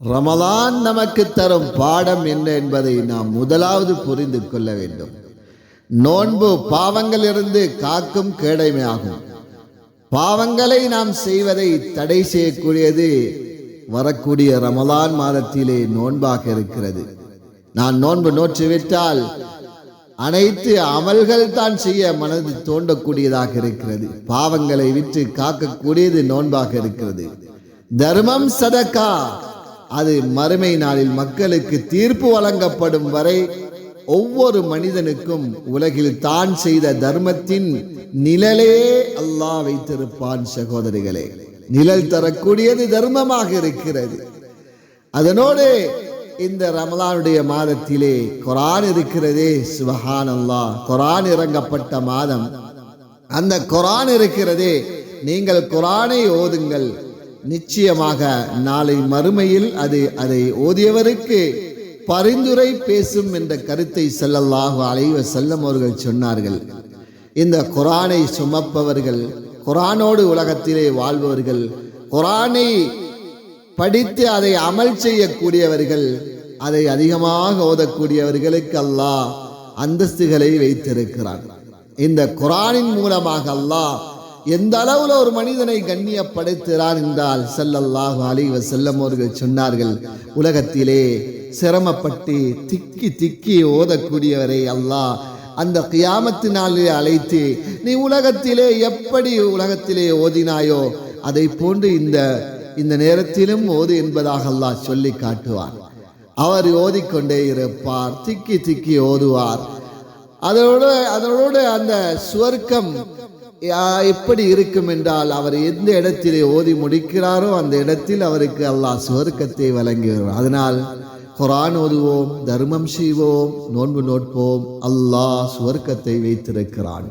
ரமலான் நமக்கு தரும் பாடம் என்ன என்பதை நாம் முதலாவது புரிந்து கொள்ள வேண்டும். நோன்பு பாவங்களிலிருந்து காக்கும் கேடமையாகும். பாவங்களை நாம் செய்வதை தடை செய்யக்கூடியது வரக்கூடிய ரமலான் மாதத்திலே நோன்பாக இருக்கிறது. நான் நோன்பு நோற்றுவிட்டால் அனைத்து அமல்கள் தான் செய்ய மனது தோண்டக்கூடியதாக இருக்கிறது. பாவங்களை விட்டு காக்கக்கூடியது நோன்பாக இருக்கிறது. தர்மம் சதக்கா, அது மறுமை நாளில் மக்களுக்கு தீர்ப்பு வழங்கப்படும் வரை ஒவ்வொரு மனிதனுக்கும் உலகில் தான் செய்த தர்மத்தின் நிழலே அல்லாஹ் வைத்திருப்பான். சகோதரிகளே, நிழல் தரக்கூடியது தர்மமாக இருக்கிறது. அதனோடு இந்த ரமலானுடைய மாதத்திலே குர்ஆன் இருக்கிறதே, சுப்ஹான் அல்லாஹ், குர்ஆன் இறங்கப்பட்ட மாதம். அந்த குர்ஆன் இருக்கிறதே, நீங்கள் குர்ஆனை ஓதுங்கள், நிச்சயமாக நாளை மறுமையில் அதை ஓதியவருக்கு பரிந்துரை பேசும் என்ற கருத்தை ஸல்லல்லாஹு அலைஹி வஸல்லம் அவர்கள் சொன்னார்கள். இந்த குர்ஆனை சுமப்பவர்கள், குர்ஆனோடு உலகத்திலே வாழ்பவர்கள், குர்ஆனை படித்து அதை அமல் செய்யக்கூடியவர்கள், அதை அதிகமாக ஓதக்கூடியவர்களுக்கு அல்லாஹ் அந்தஸ்துகளை வைத்திருக்கிறார். இந்த குர்ஆனின் மூலமாக அல்லாஹ் எந்த அளவுல ஒரு மனிதனை கண்ணியப்படுத்துகிறான் என்றால் ஸல்லல்லாஹு அலைஹி வஸல்லம் அவர்கள் சொன்னார்கள், உலகத்திலே சிரமப்பட்டு திக்கி திக்கி ஓதக்கூடியவரை அல்லாஹ் அந்த கியாமத்து நாளிலே அழைத்து, நீ உலகத்திலே எப்படி உலகத்திலே ஓதினாயோ அதை போன்று இந்த நேரத்திலும் ஓது என்பதாக அல்லாஹ் சொல்லி காட்டுவார். அவர் ஓதிக்கொண்டே இருப்பார், திக்கி திக்கி ஓதுவார். அதனோடு அந்த சுவர்க்கம் எப்படி இருக்கும் என்றால், அவர் எந்த இடத்திலே ஓதி முடிக்கிறாரோ அந்த இடத்தில் அவருக்கு அல்லாஹ் சுவர்க்கத்தை வழங்குகிறார். அதனால் குர்ஆன் ஓதுவோம், தர்மம் செய்வோம், நோன்பு நோட்போம், அல்லாஹ் சுவர்க்கத்தை வைத்திருக்கிறான்.